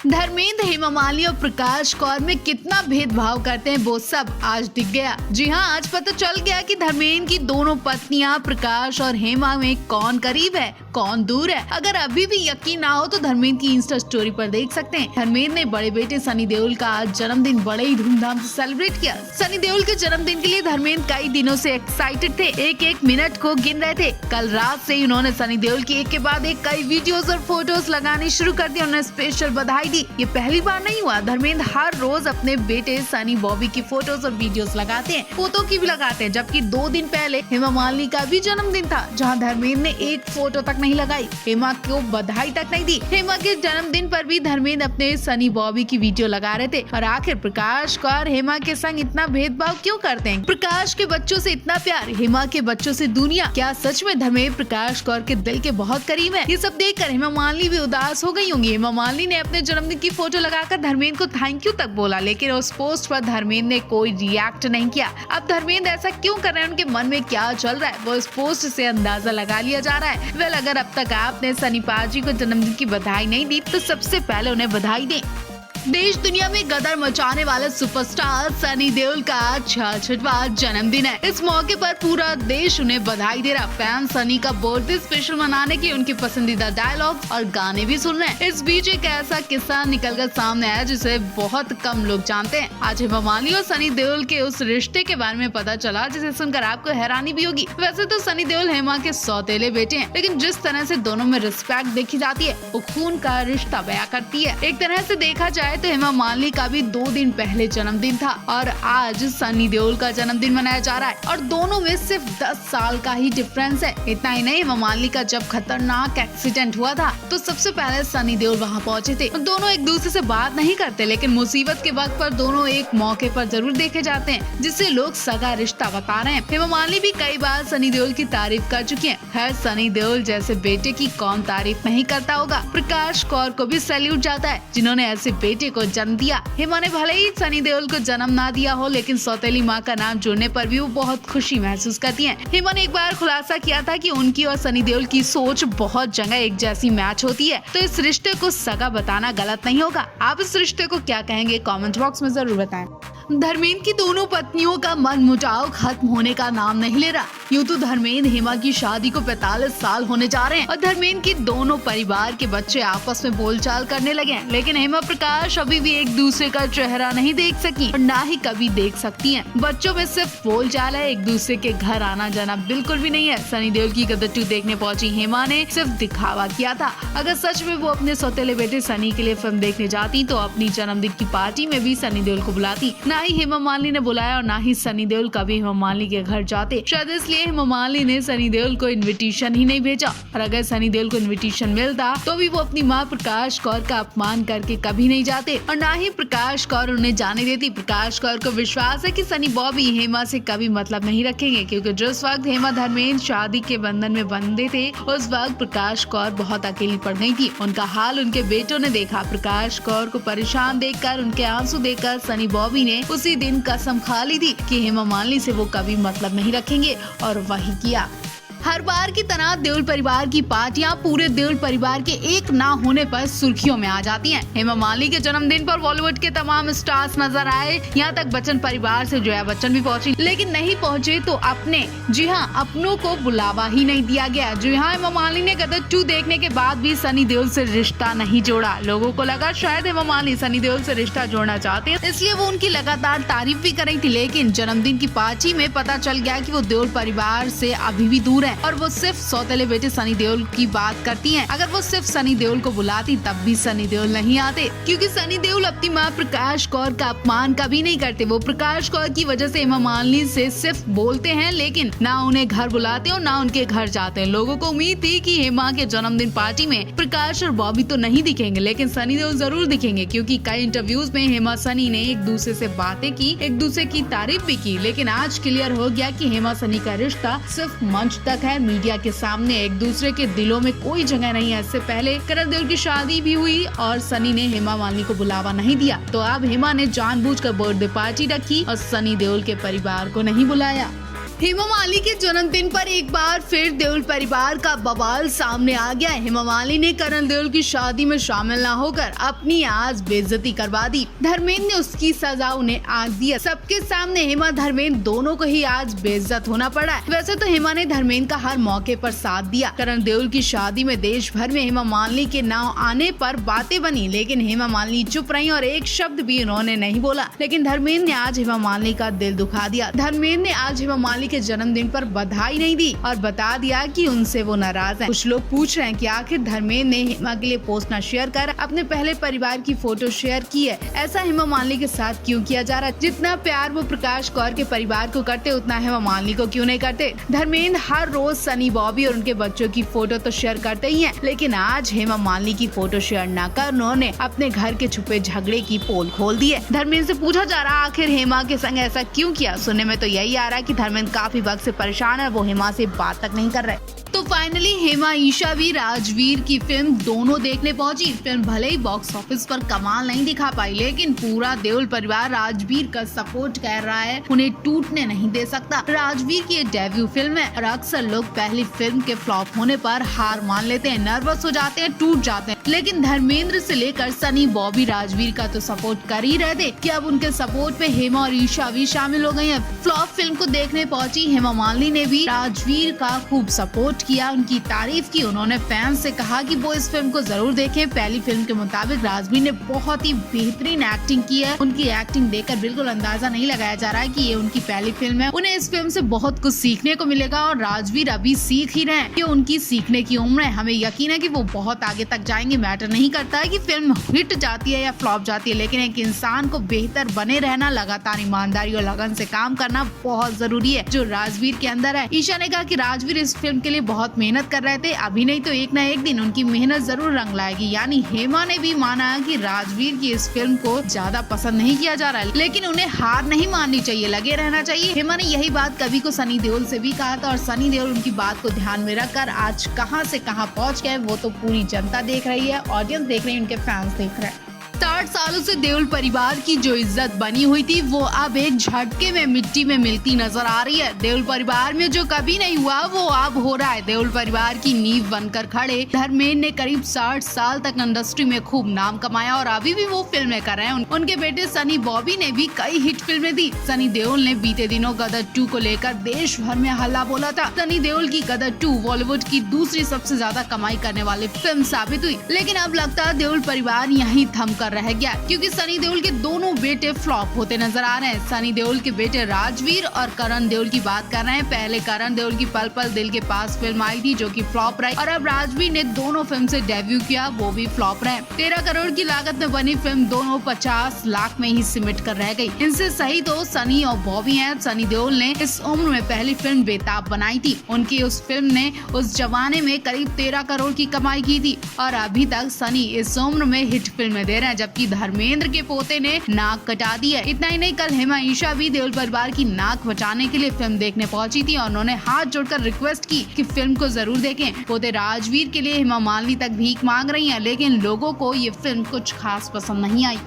धर्मेंद्र, हेमा मालिनी और प्रकाश कौर में कितना भेदभाव करते हैं वो सब आज दिख गया। जी हाँ, आज पता चल गया कि धर्मेंद्र की दोनों पत्नियां प्रकाश और हेमा में कौन करीब है कौन दूर है। अगर अभी भी यकीन ना हो तो धर्मेंद्र की इंस्टा स्टोरी पर देख सकते हैं। धर्मेंद्र ने बड़े बेटे सनी देओल का आज जन्मदिन बड़े ही धूमधाम से सेलिब्रेट किया। सनी देओल के जन्मदिन के लिए धर्मेंद्र कई दिनों से एक्साइटेड थे, एक एक मिनट को गिन रहे थे। कल रात से उन्होंने सनी देओल की एक के बाद एक कई वीडियोस और फोटोज लगाने शुरू कर दिए। उन्होंने स्पेशल बधाई दी। ये पहली बार नहीं हुआ। धर्मेंद्र हर रोज अपने बेटे सनी बॉबी की फोटोज और वीडियोस लगाते हैं, फोटो की भी लगाते हैं। जबकि 2 दिन पहले हेमा मालिनी का भी जन्मदिन था, जहां धर्मेंद्र ने एक फोटो तक नहीं लगाई, हेमा को बधाई तक नहीं दी। हेमा के जन्मदिन पर भी धर्मेंद्र अपने सनी बॉबी की वीडियो लगा रहे थे। और आखिर प्रकाश कौर हेमा के संग इतना भेदभाव क्यों करते हैं? प्रकाश के बच्चों से इतना प्यार, हेमा के बच्चों से दुनिया। क्या सच में धर्मेंद्र प्रकाश कौर के दिल के बहुत करीब है? ये सब देखकर हेमा मालिनी भी उदास हो गई होंगी। हेमा मालिनी ने अपने जन्मदिन की फोटो लगाकर धर्मेंद्र को थैंक यू तक बोला, लेकिन उस पोस्ट पर धर्मेंद्र ने कोई रिएक्ट नहीं किया। अब धर्मेंद्र ऐसा क्यों कर रहे हैं, उनके मन में क्या चल रहा है, वो इस पोस्ट से अंदाजा लगा लिया जा रहा है। वेल, अगर अब तक आपने सनी पाजी को जन्मदिन की बधाई नहीं दी तो सबसे पहले उन्हें बधाई दें। देश दुनिया में गदर मचाने वाले सुपरस्टार सनी देओल का 66वां जन्मदिन है। इस मौके पर पूरा देश उन्हें बधाई दे रहा। फैन सनी का बर्थडे स्पेशल मनाने के उनके पसंदीदा डायलॉग और गाने भी सुन रहे हैं। इस बीच एक ऐसा किस्सा निकलकर सामने आया जिसे बहुत कम लोग जानते हैं। आज हेमा मालिनी और सनी देओल के उस रिश्ते के बारे में पता चला जिसे सुनकर आपको हैरानी भी होगी। वैसे तो सनी देओल हेमा के सौतेले बेटे हैं, लेकिन जिस तरह से दोनों में रिस्पेक्ट देखी जाती है वो खून का रिश्ता बयां करती है। एक तरह से देखा जाए तो हेमा मालिनी का भी 2 दिन पहले जन्मदिन था और आज सनी देओल का जन्मदिन मनाया जा रहा है और दोनों में सिर्फ 10 साल का ही डिफरेंस है। इतना ही नहीं, हेमा मालिनी का जब खतरनाक एक्सीडेंट हुआ था तो सबसे पहले सनी देओल वहां पहुंचे थे। दोनों एक दूसरे से बात नहीं करते, लेकिन मुसीबत के वक्त पर दोनों एक मौके पर जरूर देखे जाते हैं, जिससे लोग सगा रिश्ता बता रहे हैं। हेमा मालिनी भी कई बार सनी देओल की तारीफ कर चुकी है। खैर, सनी देओल जैसे बेटे की कौन तारीफ नहीं करता होगा। प्रकाश कौर को भी सैल्यूट जाता है जिन्होंने ऐसे बेटे को जन्म दिया। हेमा ने भले ही सनी देओल को जन्म ना दिया हो, लेकिन सौतेली माँ का नाम जोड़ने पर भी वो बहुत खुशी महसूस करती हैं। हेमा ने एक बार खुलासा किया था कि उनकी और सनी देओल की सोच बहुत जगह एक जैसी मैच होती है, तो इस रिश्ते को सगा बताना गलत नहीं होगा। आप इस रिश्ते को क्या कहेंगे कमेंट बॉक्स में जरूर बताएं। धर्मेंद्र की दोनों पत्नियों का मनमुटाव खत्म होने का नाम नहीं ले रहा। यूँ तो धर्मेंद्र हेमा की शादी को 45 साल होने जा रहे हैं और धर्मेंद्र की दोनों परिवार के बच्चे आपस में बोलचाल करने लगे हैं, लेकिन हेमा प्रकाश अभी भी एक दूसरे का चेहरा नहीं देख सकी और ना ही कभी देख सकती हैं। बच्चों में सिर्फ बोलचाल है, एक दूसरे के घर आना जाना बिल्कुल भी नहीं है। सनी देओल की गदर 2 देखने पहुंची हेमा ने सिर्फ दिखावा किया था। अगर सच में वो अपने सौतेले बेटे सनी के लिए फिल्म देखने जाती तो अपनी जन्मदिन की पार्टी में भी सनी देओल को बुलाती। ना ही हेमा मालिनी ने बुलाया और ना ही सनी देओल कभी हेमा मालिनी के घर जाते। शायद इसलिए हेमा मालिनी ने सनी देओल को इनविटेशन ही नहीं भेजा, और अगर सनी देओल को इनविटेशन मिलता तो भी वो अपनी माँ प्रकाश कौर का अपमान करके कभी नहीं जाते और ना ही प्रकाश कौर उन्हें जाने देती। प्रकाश कौर को विश्वास है कि सनी बॉबी हेमा से कभी मतलब नहीं रखेंगे, क्योंकि जिस वक्त हेमा धर्मेंद्र शादी के बंधन में बंधे थे उस वक्त प्रकाश कौर बहुत अकेली पड़ गई थी। उनका हाल उनके बेटों ने देखा। प्रकाश कौर को परेशान देखकर, उनके आंसू देखकर सनी बॉबी ने उसी दिन कसम खा ली थी कि हेमा मालिनी से वो कभी मतलब नहीं रखेंगे, और वही किया। हर बार की तरह देओल परिवार की पार्टियां पूरे देओल परिवार के एक ना होने पर सुर्खियों में आ जाती हैं। हेमा मालिनी के जन्मदिन पर बॉलीवुड के तमाम स्टार्स नजर आए, यहाँ तक बच्चन परिवार से जया बच्चन भी पहुंची, लेकिन नहीं पहुंचे तो अपने, जी हाँ, अपनों को बुलावा ही नहीं दिया गया। जी हाँ, हेमा मालिनी ने गदर 2 देखने के बाद भी सनी देओल से रिश्ता नहीं जोड़ा। लोगों को लगा शायद हेमा मालिनी सनी देओल से रिश्ता जोड़ना चाहते हैं, इसलिए वो उनकी लगातार तारीफ भी कर रही थी। लेकिन जन्मदिन की पार्टी में पता चल गया कि वो देओल परिवार से अभी भी दूर है और वो सिर्फ सौतेले बेटे सनी देओल की बात करती हैं। अगर वो सिर्फ सनी देओल को बुलाती तब भी सनी देओल नहीं आते, क्योंकि सनी देओल अपनी माँ प्रकाश कौर का अपमान कभी नहीं करते। वो प्रकाश कौर की वजह से हेमा मालिनी से सिर्फ बोलते हैं, लेकिन ना उन्हें घर बुलाते और ना उनके घर जाते हैं। लोगों को उम्मीद थी कि हेमा के जन्मदिन पार्टी में प्रकाश और बॉबी तो नहीं दिखेंगे, लेकिन सनी देओल जरूर दिखेंगे, क्योंकि कई इंटरव्यूज में हेमा सनी ने एक दूसरे से बातें की, एक दूसरे की तारीफ भी की। लेकिन आज क्लियर हो गया कि हेमा सनी का रिश्ता सिर्फ मंच तक है, मीडिया के सामने एक दूसरे के दिलों में कोई जगह नहीं है। इससे पहले करण देओल की शादी भी हुई और सनी ने हेमा मालिनी को बुलावा नहीं दिया, तो अब हेमा ने जानबूझकर बर्थडे पार्टी रखी और सनी देओल के परिवार को नहीं बुलाया। हेमा मालिनी के जन्मदिन पर एक बार फिर देओल परिवार का बवाल सामने आ गया। हेमा मालिनी ने करण देओल की शादी में शामिल न होकर अपनी आज बेइज्जती करवा दी। धर्मेंद्र ने उसकी सजा उन्हें आज दिया। सबके सामने हेमा धर्मेंद्र दोनों को ही आज बेइज्जत होना पड़ा है। वैसे तो हेमा ने धर्मेंद्र का हर मौके पर साथ दिया। करण देओल की शादी में देश भर में हेमा मालिनी के नाम आने पर बातें बनी, लेकिन हेमा मालिनी चुप रही और एक शब्द भी उन्होंने नहीं बोला। लेकिन धर्मेंद्र ने आज हेमा मालिनी का दिल दुखा दिया। धर्मेंद्र ने आज हेमा मालिनी के जन्मदिन पर बधाई नहीं दी और बता दिया कि उनसे वो नाराज हैं। कुछ लोग पूछ रहे हैं कि आखिर धर्मेंद्र ने हेमा के लिए पोस्ट न शेयर कर अपने पहले परिवार की फोटो शेयर की है। ऐसा हेमा मालिनी के साथ क्यों किया जा रहा है? जितना प्यार वो प्रकाश कौर के परिवार को करते उतना हेमा मालिनी को क्यों नहीं करते? धर्मेंद्र हर रोज सनी बॉबी और उनके बच्चों की फोटो तो शेयर करते ही हैं, लेकिन आज हेमा मालिनी की फोटो शेयर न कर उन्होंने अपने घर के छुपे झगड़े की पोल खोल दी है। धर्मेंद्र से पूछा जा रहा आखिर हेमा के संग ऐसा क्यों किया? सुनने में तो यही आ रहा है कि धर्मेंद्र काफी वक्त से परेशान है, वो हेमा से बात तक नहीं कर रहे। तो फाइनली हेमा ईशा भी राजवीर की फिल्म दोनों देखने पहुंची। फिल्म भले ही बॉक्स ऑफिस पर कमाल नहीं दिखा पाई, लेकिन पूरा देओल परिवार राजवीर का सपोर्ट कर रहा है, उन्हें टूटने नहीं दे सकता। राजवीर की ये डेब्यू फिल्म है और अक्सर लोग पहली फिल्म के फ्लॉप होने पर हार मान लेते हैं, नर्वस हो जाते हैं, टूट जाते हैं। लेकिन धर्मेंद्र से लेकर सनी बॉबी राजवीर का तो सपोर्ट कर ही रहे थे कि अब उनके सपोर्ट में हेमा और ईशा भी शामिल हो गई है। फ्लॉप फिल्म को देखने पहुंची हेमा मालिनी ने भी राजवीर का खूब सपोर्ट किया, उनकी तारीफ की। उन्होंने फैंस से कहा कि वो इस फिल्म को जरूर देखें। पहली फिल्म के मुताबिक राजवीर ने बहुत ही बेहतरीन एक्टिंग की है। उनकी एक्टिंग देखकर बिल्कुल अंदाजा नहीं लगाया जा रहा है कि ये उनकी पहली फिल्म है। उन्हें इस फिल्म से बहुत कुछ सीखने को मिलेगा और राजवीर अभी सीख ही रहे हैं। ये उनकी सीखने की उम्र है। हमें यकीन है कि वो बहुत आगे तक जाएंगे। मैटर नहीं करता है कि फिल्म हिट जाती है या फ्लॉप जाती है, लेकिन एक इंसान को बेहतर बने रहना, लगातार ईमानदारी और लगन से काम करना बहुत जरूरी है, जो राजवीर के अंदर है। ईशा ने कहा कि राजवीर इस फिल्म के लिए बहुत मेहनत कर रहे थे, अभी नहीं तो एक न एक दिन उनकी मेहनत जरूर रंग लाएगी। यानी हेमा ने भी माना कि राजवीर की इस फिल्म को ज्यादा पसंद नहीं किया जा रहा है, लेकिन उन्हें हार नहीं माननी चाहिए, लगे रहना चाहिए। हेमा ने यही बात कभी को सनी देओल से भी कहा था और सनी देओल उनकी बात को ध्यान में रखकर आज कहां से कहां पहुंच गए वो तो पूरी जनता देख रही है, ऑडियंस देख रही है, उनके फैंस देख रहे हैं। 60 सालों से देओल परिवार की जो इज्जत बनी हुई थी वो अब एक झटके में मिट्टी में मिलती नजर आ रही है। देओल परिवार में जो कभी नहीं हुआ वो अब हो रहा है। देओल परिवार की नींव बनकर खड़े धर्मेंद्र ने करीब 60 साल तक इंडस्ट्री में खूब नाम कमाया और अभी भी वो फिल्में कर रहे हैं। उनके बेटे सनी बॉबी ने भी कई हिट फिल्में दी। सनी देओल ने बीते दिनों गदर 2 को लेकर देश भर में हल्ला बोला था। सनी देओल की गदर 2 बॉलीवुड की दूसरी सबसे ज्यादा कमाई करने वाली फिल्म साबित हुई, लेकिन अब लगता है देओल परिवार यहीं थम कर रह गया, क्योंकि सनी देओल के दोनों बेटे फ्लॉप होते नजर आ रहे हैं। सनी देओल के बेटे राजवीर और करण देओल की बात कर रहे हैं। पहले करण देओल की पल पल दिल के पास फिल्म आई थी जो कि फ्लॉप रही और अब राजवीर ने दोनों फिल्म से डेब्यू किया, वो भी फ्लॉप रहे। 13 करोड़ की लागत में बनी फिल्म दोनों 50 लाख में ही सिमट कर रह गई। इनसे सही तो सनी और बॉबी हैं। सनी देओल ने इस उम्र में पहली फिल्म बेताब बनाई थी। उनकी उस फिल्म ने उस जमाने में करीब 13 करोड़ की कमाई की थी और अभी तक सनी इस उम्र में हिट फिल्में दे रहे हैं, जबकि धर्मेंद्र के पोते ने नाक कटा दी है। इतना ही नहीं, कल हेमा ईशा भी देओल परिवार की नाक बचाने के लिए फिल्म देखने पहुंची थी और उन्होंने हाथ जोड़कर रिक्वेस्ट की कि फिल्म को जरूर देखें। पोते राजवीर के लिए हेमा मालिनी तक भीख मांग रही हैं, लेकिन लोगों को ये फिल्म कुछ खास पसंद नहीं आई।